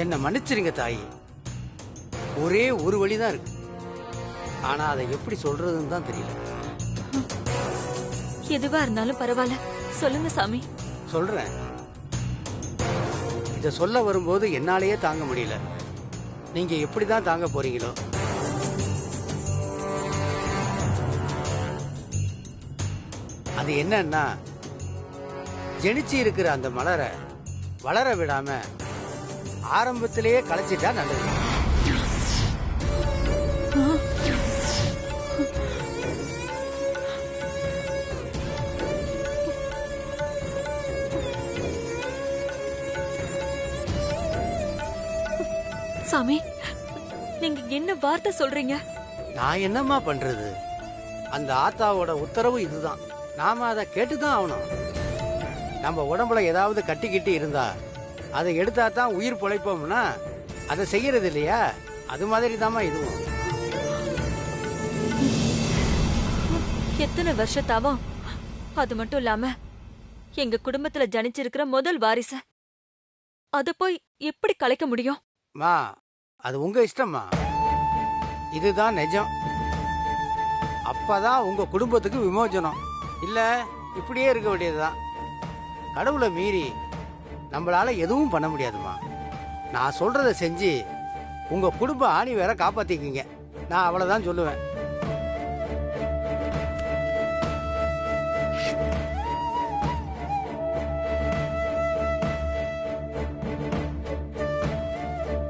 என்னை மன்னிச்சிருங்க தாயி. ஒரே ஒரு வழிதான் இருக்கு. ஆனா அதை எப்படி சொல்றதுன்னு தான் தெரியல. எதுவா இருந்தாலும் பரவாயில்ல, சொல்லுங்க சாமி. சொல்றேன். இத சொல்ல வரும்போது என்னாலேயே தாங்க முடியல. நீங்க எப்படிதான் தாங்க போறீங்களோ. அது என்னன்னா, ஜெனிச்சு இருக்கிற அந்த மலரை வளர விடாம ஆரம்பத்திலேயே களைச்சிட்டா நல்லது. சாமி, நீங்க என்ன வார்த்தை சொல்றீங்க? நான் என்னம்மா பண்றது? அந்த ஆத்தாவோட உத்தரவு இதுதான். நாம அதை கேட்டுதான் ஆகணும். நம்ம உடம்புல ஏதாவது கட்டிக்கிட்டு இருந்தா அதை எடுத்தா தான் உயிர் பொழைப்போம்னா அதை செய்யறது இல்லையா? அது மாதிரி தாம்மா இதுவும். எத்தனை வருஷத்தாவும். அது மட்டும் இல்லாம எங்க குடும்பத்துல ஜனிச்சிருக்கிற முதல் வாரிசு, அத போய் எப்படி கலைக்க முடியும்? மா, அது உங்க இஷ்டம்மா. இதுதான் நிஜம். அப்பதான் உங்க குடும்பத்துக்கு விமோசனம். இல்ல இப்படியே இருக்க வேண்டியதுதான். கடவுளை மீறி நம்மளால எதுவும் பண்ண முடியாதுமா. நான் சொல்றத செஞ்சு உங்க குடும்ப ஆணி வேற காப்பாத்திக்கிங்க. நான் அவ்வளவுதான் சொல்லுவேன்.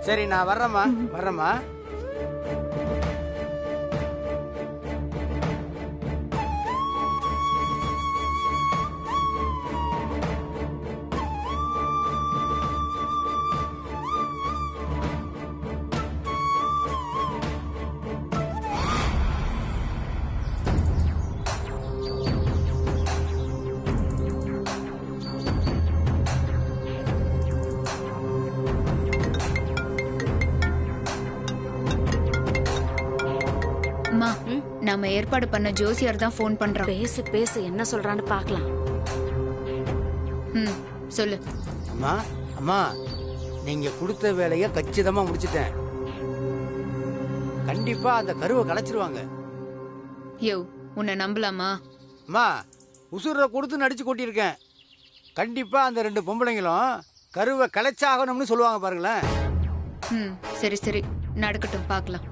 சரி, நான் வர்றேம்மா. அம்மா, நாம ஏற்பாடு பண்ண ஜோசியர் தான் ஃபோன் பண்றான். பேசு என்ன சொல்றான்னு பார்க்கலாம். சொல்லு. அம்மா, நீங்க கொடுத்த வேலைய கச்சிதமா முடிச்சிட்டேன். கண்டிப்பா அந்த கருவை கலைச்சிருவாங்க. யோ, உன்னை நம்பலாமா? அம்மா, உசுர கொடுத்து நடிச்சு கொட்டியிருக்கேன். கண்டிப்பா அந்த 2 பொம்பளைங்களும் கருவை கலைச்சாகணும்னு சொல்லுவாங்க பாருங்களேன். சரி சரி, நடக்கட்டும், பார்க்கலாம்.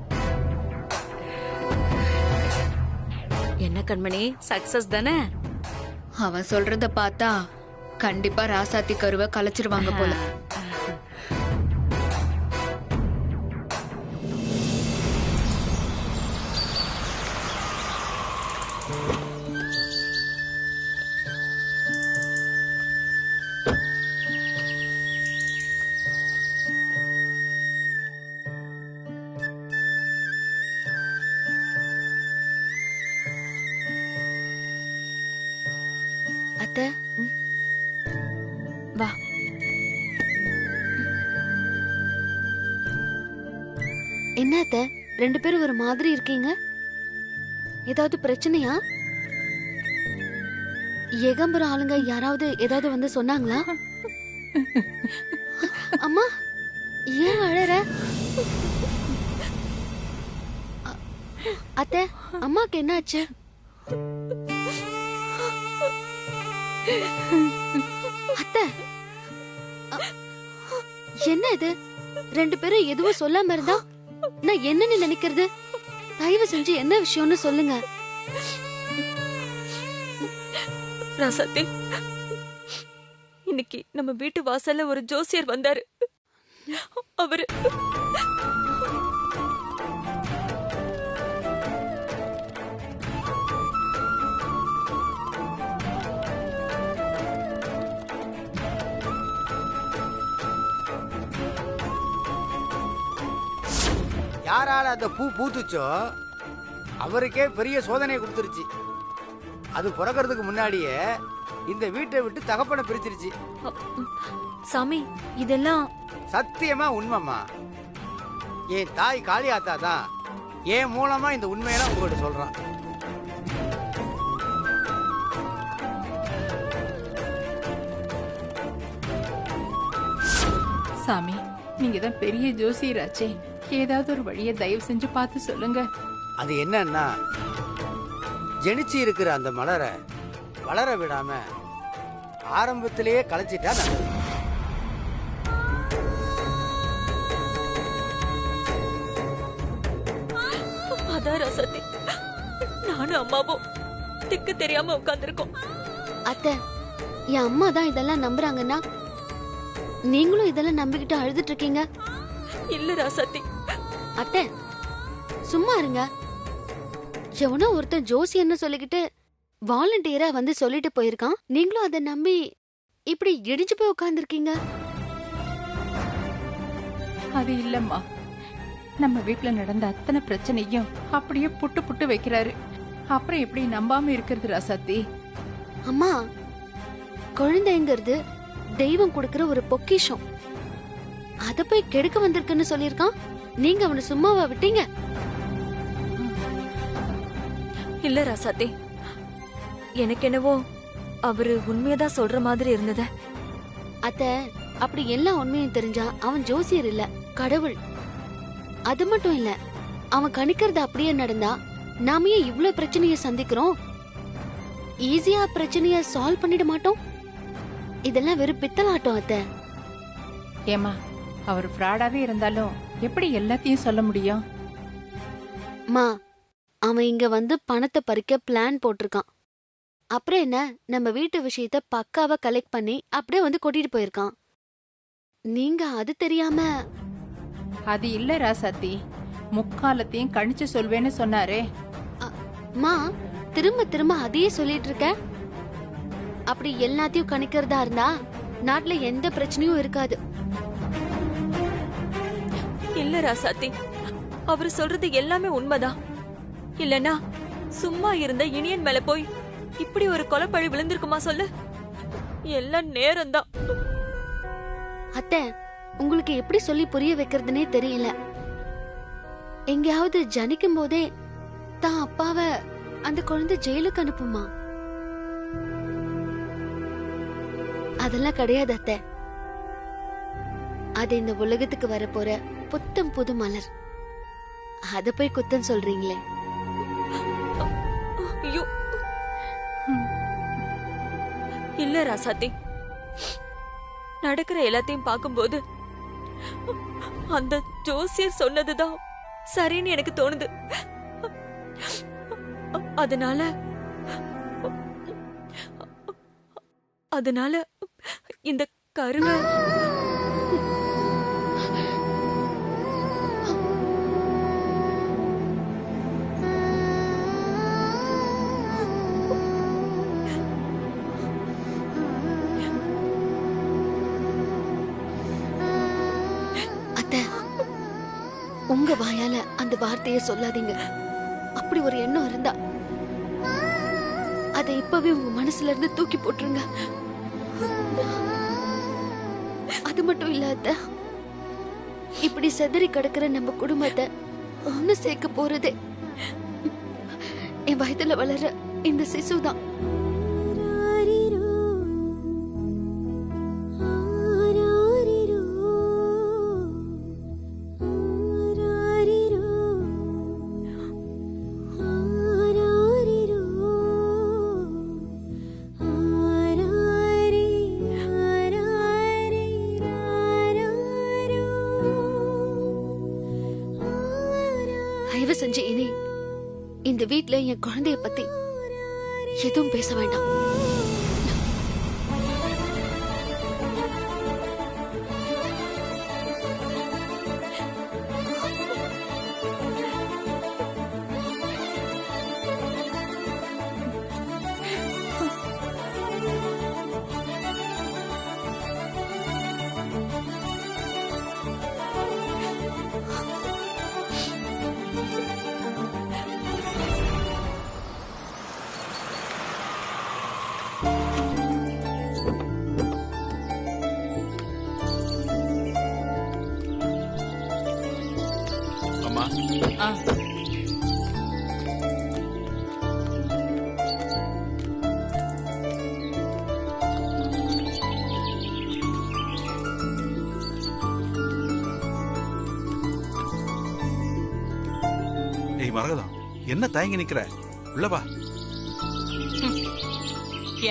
என்ன கண்மணி, சக்சஸ் தானே? அவன் சொல்றத பார்த்தா கண்டிப்பா ராசாத்தி கருவை கலைச்சிருவாங்க போல. அத்தை, வா. என்ன அத்தை 2 பேரும் ஒரு மாதிரி இருக்கீங்க? ஏதாவது பிரச்சனையா? ஏகம்பரம் ஆளுங்க யாராவது ஏதாவது வந்து சொன்னாங்களா? அம்மா, ஏன் அழற? அத்தை, அம்மாக்கு என்னாச்சு? அத்தை, என்ன இது? 2 பேரும் எதுவும் சொல்லாம இருந்தா நான் என்னன்னு நினைக்கிறது? தயவு செஞ்சு என்ன விஷயம்னு சொல்லுங்க. ராசாத்தி, இன்னைக்கு நம்ம வீட்டு வாசல்ல ஒரு ஜோசியர் வந்தாரு. அவரு யாரால அந்த பூ பூத்துச்சோ அவருக்கே பெரிய சோதனை கொடுத்துருச்சு. அது பிறக்கிறதுக்கு முன்னாடியே இந்த வீட்டை விட்டு தகப்பனை பிரிச்சிருச்சு. சாமி, இதெல்லாம் சத்தியமா உண்மைமா. என் தாய் காளியாத்தா தான் என் மூலமா இந்த உண்மையெல்லாம் உங்ககிட்ட சொல்றான். சாமி, நீங்க தான் பெரிய ஜோசியராச்சே, ஏதாவது ஒரு வழியை தயவு செஞ்சு பார்த்து சொல்லுங்க. அது என்னன்னா, ஜெனிச்சு இருக்கிற அந்த மலரை வளர விடாம ஆரம்பத்திலேயே களைச்சிட்டா நல்லது. அதான் ராசாத்தி, நானும் அம்மாவும் திக்கு தெரியாம உட்கார்ந்துருக்கோம். அத்தை, என் அம்மா தான் இதெல்லாம் நம்புறாங்கன்னா நீங்களும் இதெல்லாம் நம்பிக்கிட்டு அழுதுட்டு இருக்கீங்க. இல்ல ராசாத்தி, அத்தை சும்மா இருங்க. எவனோ ஒருத்தன் ஜோசியன்னு சொல்லிக்கிட்டு வாலண்டியரா வந்து சொல்லிட்டு போயிருக்கான். நீங்களும் அதை நம்பி இப்படி இடிஞ்சு போய் உட்கார்ந்துருக்கீங்க. அது இல்லம்மா, நம்ம வீட்டுல நடந்த அத்தனை பிரச்சனையும் அப்படியே புட்டு புட்டு வைக்கிறாரு. அப்புறம் எப்படி நம்பாம இருக்கிறது ராசாத்தி? அம்மா, குழந்தைங்கிறது தெய்வம் கொடுக்கிற ஒரு பொக்கிஷம். அத போய் கெடுக்க வந்திருக்குன்னு சொல்லிருக்கான். நீங்க அவனை சும்மாவா விட்டீங்க? இல்ல ராசாத்தி, எனக்கு என்னவோ அவரு உண்மையதான் சொல்ற மாதிரி இருந்தது. அத்தை, அப்படி எல்லா உண்மையும் தெரிஞ்சா அவன் ஜோசியர் இல்ல, கடவுள். அது மட்டும் இல்ல, அவன் கணிக்கிறது அப்படியே நடந்தா நாம ஏன் இவ்ளோ பிரச்சனைய சந்திக்கிறோம்? ஈஸியா பிரச்சனைய சால்வ் பண்ணிட மாட்டோம்? இதெல்லாம் வெறும் பித்தலாட்டம் அத்தை. ஏமா, அவர் ஃப்ராடாவே இருந்தாலும் எப்படி எல்லாத்தையும் சொல்ல முடியும்? மா, அவன் இங்க வந்து பணத்தை பறிக்க பிளான் போட்டிருக்கான். அப்புறம் என்ன, நம்ம வீட்டு விஷயத்த பக்காவா கலெக்ட் பண்ணி அப்படியே வந்து கொட்டிட்டு போயிருக்கான். நீங்க அது தெரியாம... அது இல்ல ராசாத்தி, முக்காலத்தையும் கணிச்சு சொல்வேன்னு சொன்னாரே. மா, திரும்ப திரும்ப அதையே சொல்லிட்டு இருக்க. அப்படி எல்லாத்தையும் கணிக்கிறதா இருந்தா நாட்டுல எந்த பிரச்சனையும் இருக்காது. இல்ல ராசாத்தி, அவரு சொல்றது எல்லாமே உண்மைதான். இல்லனா சும்மா இருந்த இனியன் மேல போய் இப்படி ஒரு கொலைப்பழி விழுந்திருக்குமா சொல்லு? எல்லாம் நேரம்தான். அத்தை, உங்களுக்கு எப்படி சொல்லி புரிய வைக்கிறதுனே தெரியல. எங்கேயாவது ஜனிக்கும் போதே தான் அப்பாவ அந்த குழந்தை ஜெயிலுக்கு அனுப்புமா? அதெல்லாம் கிடையாது அத்தை. அது இந்த உலகத்துக்கு வரப்போற புத்தம் புது மலர். அத போய் குத்தம் சொல்றீங்களே. ஐயோ, இல்ல ராசாத்தி, நடக்கிற எல்லாத்தையும் பார்க்கும்போது அந்த ஜோசியர் சொன்னதுதான் சரின்னு எனக்கு தோணுது. அதனால இந்த கருவை அத்தை, உங்க வாயால அந்த வார்த்தையை சொல்லாதீங்க. அப்படி ஒரு எண்ணம் இருந்தா அதை இப்பவே உங்க மனசுல இருந்து தூக்கி போட்டுருங்க. அது மட்டும் இல்ல அத்தை, இப்படி செதறி கிடக்கிற நம்ம குடும்பத்தை ஒண்ணு சேர்க்க போறதே என் வயதுல வளர இந்த சிசுதான். தயவு செஞ்சு இனி இந்த வீட்ல என் குழந்தைய பத்தி எதுவும் பேச வேண்டாம். ஆ, மரகதம், என்ன தயங்கி நிக்கிற? உள்ள வா.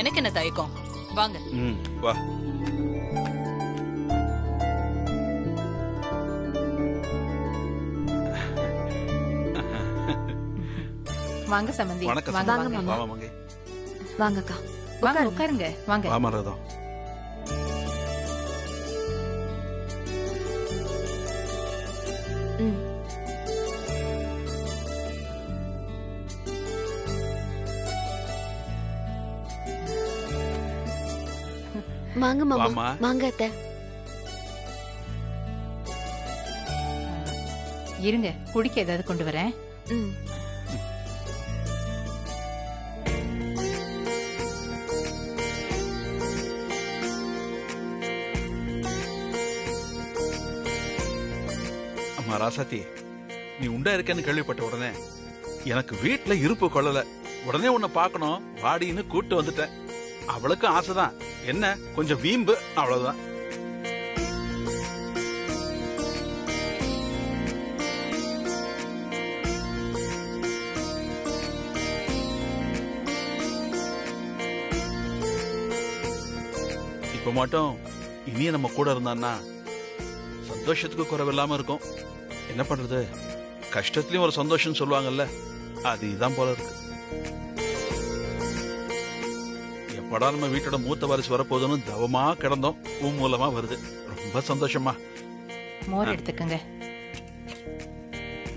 எனக்கு என்ன தயக்கம், வாங்க. வா. வாங்க சம்பந்தி. வணக்கம். வாங்க, வாங்க, வாங்க. மாமா. வா மங்கை. வாங்கக்கா. வாங்க உட்காருங்க. வாங்க. வா மரகதம். ம். வாங்க மாமா, வாம்மா. வாங்க அத்தை. இருங்க, குடிக்க ஏதாவது கொண்டு வரேன். ம். அம்மா ராசாத்தி, நீ உண்டா இருக்கேன்னு கேள்விப்பட்ட உடனே எனக்கு வீட்டுல இருப்பு கொள்ளல. உடனே உன்னை பார்க்கணும் வாடின்னு கூட்டு வந்துட்டேன். அவளுக்கும் ஆசைதான், என்ன கொஞ்சம் வீம்பு, அவ்வளவுதான். இப்ப மட்டும் இனிய நம்ம கூட இருந்தான்னா சந்தோஷத்துக்கு குறைவில்லாம இருக்கும். என்ன பண்றது, கஷ்டத்துலயும் ஒரு சந்தோஷம் சொல்லுவாங்கல்ல, அது இதான் போல இருக்கு. எப்படா நம்ம வீட்டோட மூத்த வாரிசு வரப்போதுன்னு தவமா கிடந்தோம், உன் மூலமா வருது. ரொம்ப சந்தோஷமா. மோர் எடுத்துக்கங்க.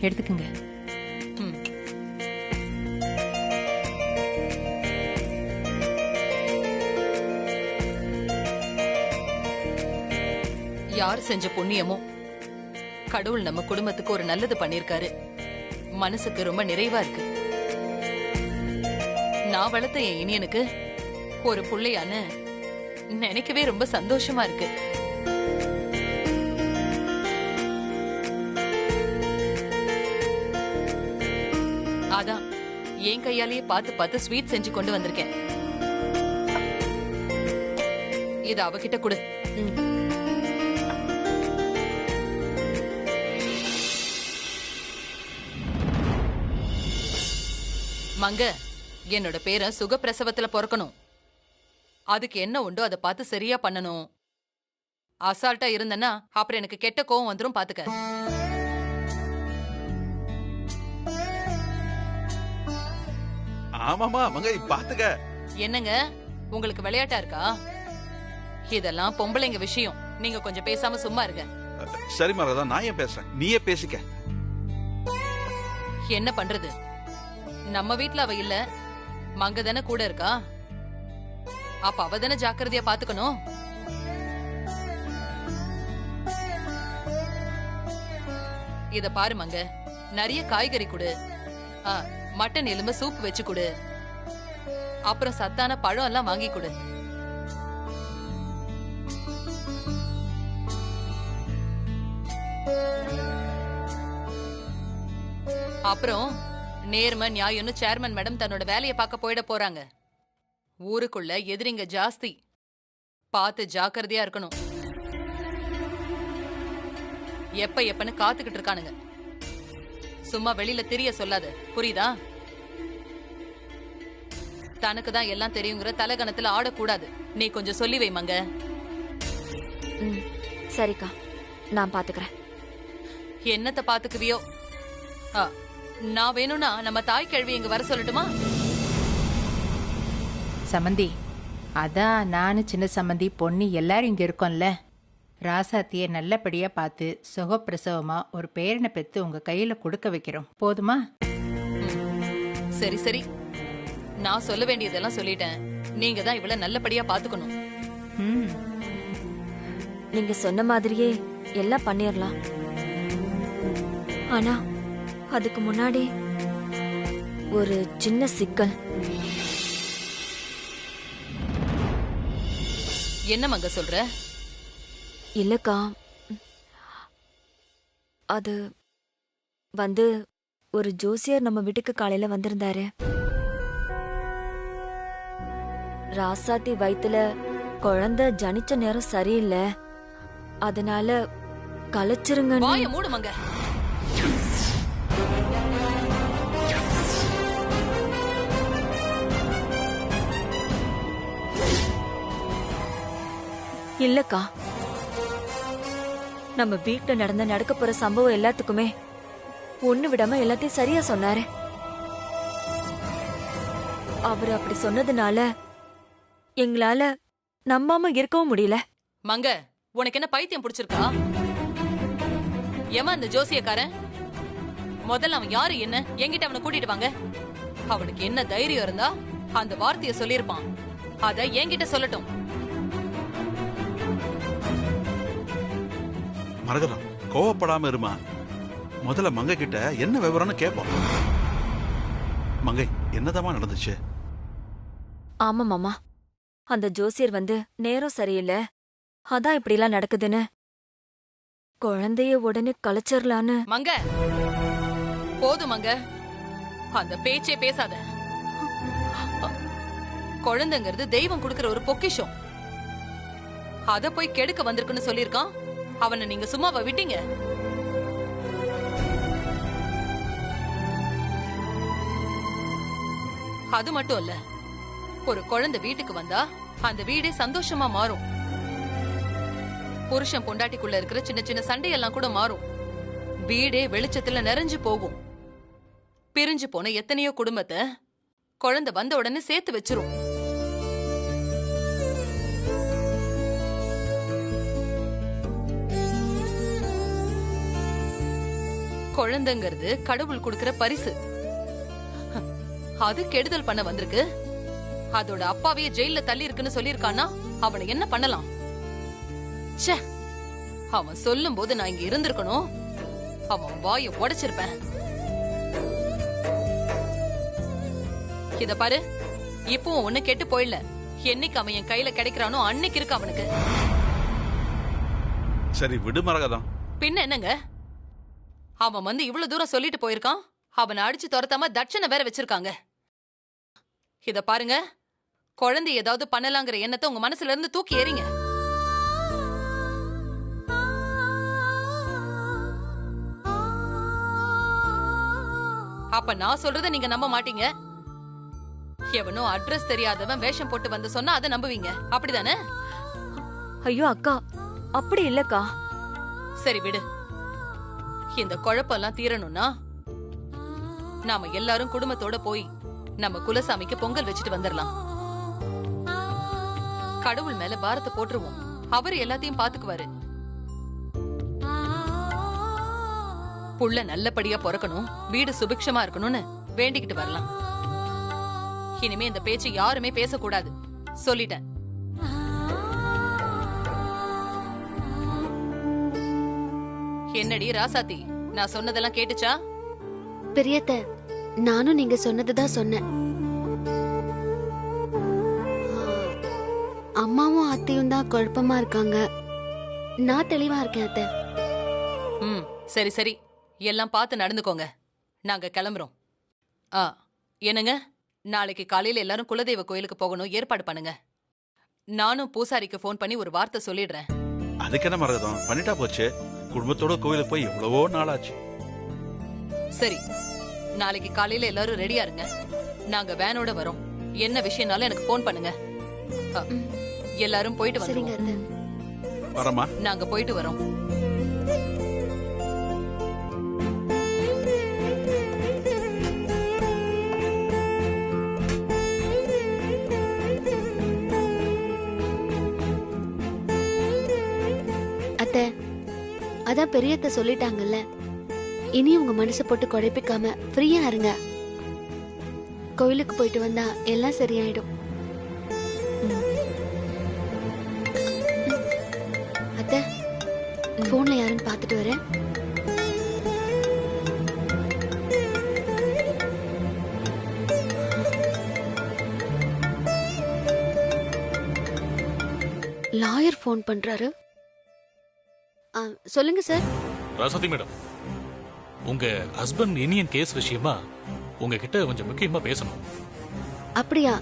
எடுத்துக்கங்க. ம். யார் செஞ்ச புண்ணியமோ கடவுள் நம்ம குடும்பத்துக்கு ஒரு நல்லது பண்ணிருக்காரு. மனசுக்கு ரொம்ப நிறைவா இருக்கு. நான் வளர்த்த என் இனியனுக்கு ஒரு புள்ளையான்னு நினைக்கவே ரொம்ப சந்தோஷமா இருக்கு. அதான் என் கையாலேயே பார்த்து பார்த்து ஸ்வீட் செஞ்சு கொண்டு வந்திருக்கேன். இத அவகிட்ட கொடு. மங்க, என்னோட பேரை சுகப்பிரசவத்துல பிறக்கணும். அதுக்கு என்ன உண்டோ அதை பார்த்து சரியா பண்ணணும். அசால்ட்டா இருந்தனா அப்புறம் எனக்கு கெட்ட கோவம் வந்துரும், பாத்துக்க. ஆமாமா மங்கை, பாத்துக்க. என்னங்க, உங்களுக்கு விளையாட்டா இருக்கா? இதெல்லாம் பொம்பளைங்க விஷயம். நீங்க கொஞ்சம் பேசாம சும்மா இருங்க. சரி மரகதம், நான் ஏன் பேசுறேன், நீயே பேசிக்க. என்ன பண்றது, நம்ம வீட்ல அவ இல்ல, மங்க தானே கூட இருக்கா. அப்ப அவ தானே ஜாக்கிரதையா பாத்துக்கணும். இத பாரு மங்க, நிறைய காய்கறி கொடு, மட்டன் எலும்பு சூப் வச்சு கொடு, அப்புறம் சத்தான பழம் எல்லாம் வாங்கி கொடு. அப்புறம் நேர்மை நியாயம்னு சேர்மன் மேடம் தன்னோட வேலையை பார்க்க போயிட போறாங்க. ஊருக்குள்ள எதிரிங்க ஜாஸ்தி, பார்த்து ஜாக்கிரதையா இருக்கணும். எப்பன்னு காத்துக்கிட்டு இருக்கானுங்க. சும்மா வெளியில தெரிய சொல்லாத, புரியுதா? தனக்கு தான் எல்லாம் தெரியுங்கிற தலகணத்துல ஆடக்கூடாது. நீ கொஞ்சம் சொல்லி வை மங்க. சரிக்கா, நான் பாத்துக்கிறேன். என்னத்த பாத்துக்குவியோ. நான் வேணும்னா நம்ம தாய் கேள்வி இங்க வர சொல்லட்டுமா? சம்மந்தி, அதான் நானு சின்ன சம்மந்தி பொண்ணு எல்லாரும் இங்க இருக்கோம்ல. ராசாத்திய நல்லபடியா பார்த்து சுகப்பிரசவமா ஒரு பேரனை பெத்து உங்க கையில கொடுக்க வைக்கிறோம், போதுமா? சரி சரி, நான் சொல்ல வேண்டியதெல்லாம் சொல்லிட்டேன். நீங்க தான் இவள நல்லபடியா பாத்துக்கணும். ம். நீங்க சொன்ன மாதிரியே எல்லாம் பண்ணிரலாம். ஆனா அதுக்கு முன்னாடி ஒரு சின்ன சிக்கல். என்ன மங்க சொல்ற? இல்லக்கா, அது வந்து ஒரு ஜோசியர் நம்ம வீட்டுக்கு காலையில வந்திருந்தாரு. ராசாத்தி வயித்துல குழந்தை ஜனிச்ச நேரம் சரியில்லை, அதனால கலைச்சிருங்க. வாய மூடு மங்க. இல்லக்கா, நம்ம வீட்டுல நடக்க போற சம்பவம் எல்லாத்துக்குமே ஒண்ணு விடாம எல்லாத்தையும் சரியா சொன்னாரு. அவர் அப்படி சொன்னதுனால எங்களால நம்பாம இருக்கவும் முடியல. மங்க, உனக்கு என்ன பைத்தியம் பிடிச்சிருக்கா? ஏமா அந்த ஜோசியக்காரன்? முதல்ல அவன் யாரு என்ன என்கிட்ட அவனை கூட்டிட்டு வாங்க. அவனுக்கு என்ன தைரியம் இருந்தா அந்த வார்த்தைய சொல்லிருப்பான். அத என்கிட்ட சொல்லட்டும். மரகதம், கோவப்படாம இருமா. முதல்ல மங்கை கிட்ட என்ன விவரம்னு கேட்போம். மங்கை, என்னதாமா நடந்துச்சு? ஆமா மாமா, அந்த ஜோசியர் வந்து நேரம் சரியில்லை, அதான் இப்படி எல்லாம் நடக்குதுன்னு குழந்தைய உடனே கலைச்சிடலான்னு. மங்க, போதும் மங்க, அந்த பேச்சே பேசாத. குழந்தைங்கிறது தெய்வம் கொடுக்கிற ஒரு பொக்கிஷம். அத போய் கெடுக்க வந்திருக்குன்னு சொல்லிருக்கான். அவனை நீங்க சும்மாவா விட்டீங்க? அது மட்டும் இல்ல, ஒரு குழந்தை வீட்டுக்கு வந்தா அந்த வீடே சந்தோஷமா மாறும். புருஷன் பொண்டாட்டிக்குள்ள இருக்கிற சின்ன சின்ன சண்டையெல்லாம் கூட மாறும். வீடே வெளிச்சத்துல நிறைஞ்சு போகும். பிரிஞ்சு போன எத்தனையோ குடும்பத்தை குழந்தை வந்த உடனே சேர்த்து வச்சிரும். குழந்தைங்கிறது கடவுள் கொடுக்கிற பரிசு. அது கெடுதல் பண்ண வந்திருக்கு. அதோட அப்பாவையே ஜெயில தள்ளி இருக்குன்னு சொல்லிருக்கானா அவனை என்ன பண்ணலாம்? ச்சே, அவன் சொல்லும் போது நான் இங்க இருந்திருக்கணும். அவன் வாயை உடைச்சிருப்பேன். இத பாரு, இப்பவும் ஒண்ணு கெட்டு போயிடல. என்னைக்கு அவன் என் கையில கிடைக்கிறானோ அன்னைக்கு இருக்கு அவனுக்கு. சரி விடு மரகதம். பின்ன என்னங்க, அவன் வந்து இவ்வளவு தூரம் சொல்லிட்டு போயிருக்கான். அவனை அடிச்சு துரத்தாம தட்சணை வேற வச்சிருக்காங்க. இத பாருங்க, குழந்தை ஏதாவது பண்ணலாங்கிற எண்ணத்தை உங்க மனசுல இருந்து தூக்கி எறிங்க. அப்ப நான் சொல்றத நீங்க நம்ப மாட்டீங்க. எவனோ அட்ரஸ் தெரியாதவன் வேஷம் போட்டு வந்து சொன்னா அதை நம்புவீங்க, அப்படிதானே? ஐயோ அக்கா, அப்படி இல்லக்கா. சரி விடு. இந்த குழப்பெல்லாம் தீரணும்னா நாம எல்லாரும் குடும்பத்தோட போய் நம்ம குலசாமிக்கு பொங்கல் வச்சுட்டு வந்துடலாம். கடவுள் மேல பாரத்தை போட்டுருவோம். அவர் எல்லாத்தையும் பாத்துக்குவாரு. புள்ள நல்லபடியா பிறக்கணும், வீடு சுபிக்ஷமா இருக்கணும்னு வேண்டிக்கிட்டு வரலாம். இனிமே இந்த பேச்சு யாருமே பேசக்கூடாது, சொல்லிட்டேன். என்னடி ராசாத்தி, நான் சொன்னதெல்லாம் கேட்டுச்சா? பெரியத்த, நானும் நீங்க சொன்னதுதான் சொன்னேன். அம்மாவும் அத்தையும் தான் குழப்பமா இருக்காங்க. நான் தெளிவா இருக்கேன் அத்தை. சரி சரி, எல்லாம் பார்த்து நடந்துக்கோங்க. நாங்க கிளம்புறோம். என்னங்க, நாளைக்கு காலையில எல்லாரும் குலதெய்வ கோயிலுக்கு போகணும், ஏற்பாடு பண்ணுங்க. நானும் பூசாரிக்கு போன் பண்ணி ஒரு வார்த்தை சொல்லிடுறேன். அதுக்கு என்ன மரகதம், பண்ணிட்டா போச்சு. குடும்பத்தோட கோயிலுக்கு போய் எவ்வளவோ நாளாச்சு. சரி, நாளைக்கு காலையில எல்லாரும் ரெடியா இருங்க. நாங்க வேனோட வரோம். என்ன விஷயம்னாலும் எனக்கு போன் பண்ணுங்க. எல்லாரும் போயிட்டு வந்துருவோம். வரமா, நாங்க போயிட்டு வரோம். அத்தை, அதான் பெரியத்த சொல்லிட்டாங்கல்ல, இனி உங்க மனசை போட்டு குழப்பிக்காம ஃப்ரீயா இருங்க. கோயிலுக்கு போயிட்டு வந்தா எல்லாம் சரியாயிடும். அத்தை, போன்ல யாருன்னு பாத்துட்டு வரேன். லாயர் போன் பண்றாரு. சொல்லுங்க சார். ராசாத்தி மேடம், உங்க ஹஸ்பண்ட் இனியன் கேஸ் விஷயமா உங்ககிட்ட கொஞ்சம் முக்கியமா பேசணும். அப்படியா?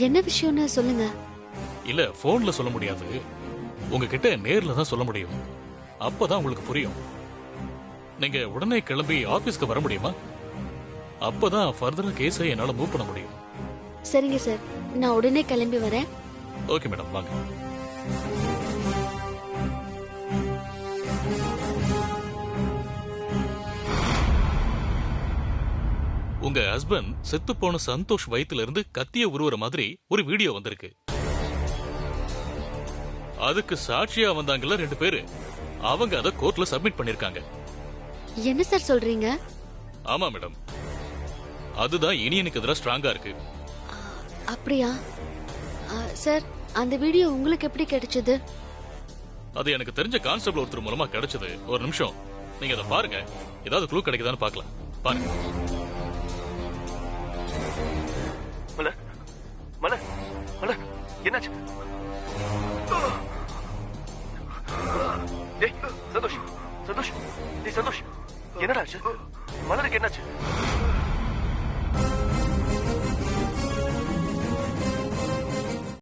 என்ன விஷயம்னு சொல்லுங்க. இல்ல, போன்ல சொல்ல முடியாது, உங்ககிட்ட நேர்ல தான் சொல்ல முடியும். அப்பதான் உங்களுக்கு புரியும். நீங்க உடனே கிளம்பி ஆபீஸ்க்கு வர முடியுமா? அப்பதான் ஃபர்தரா கேஸை என்னால மூவ் பண்ண முடியும். சரிங்க சார், நான் உடனே கிளம்பி வரேன். ஓகே மேடம், வாங்க. உங்க ஹஸ்பண்ட் செத்து போன சந்தோஷ் வயித்துல இருந்து கத்திய உருவுற மாதிரி ஒரு வீடியோ வந்திருக்கு. அதுக்கு சாட்சியா வந்தாங்கல்ல 2 பேரு, அவங்க அத கோர்ட்ல சப்மிட் பண்ணிருக்காங்க. என்ன சார் சொல்றீங்க? ஆமா மேடம், அதுதான் இனியனுக்கு எதிராக ஸ்ட்ராங்கா இருக்கு. அப்படியா சார்? அந்த வீடியோ உங்களுக்கு எப்படி கிடைச்சது? அது எனக்கு தெரிஞ்ச கான்ஸ்டபிள் ஒருத்தர் மூலமா கிடைச்சது. ஒரு நிமிஷம், நீங்க அதை பாருங்க, ஏதாவது க்ளூ கிடைக்குதான்னு பார்க்கலாம். பாருங்க. மலர், மலர், மலர், என்னாச்சு? சந்தோஷ், சந்தோஷ், சந்தோஷ், என்னடா ஆச்சு? மலருக்கு என்னாச்சு?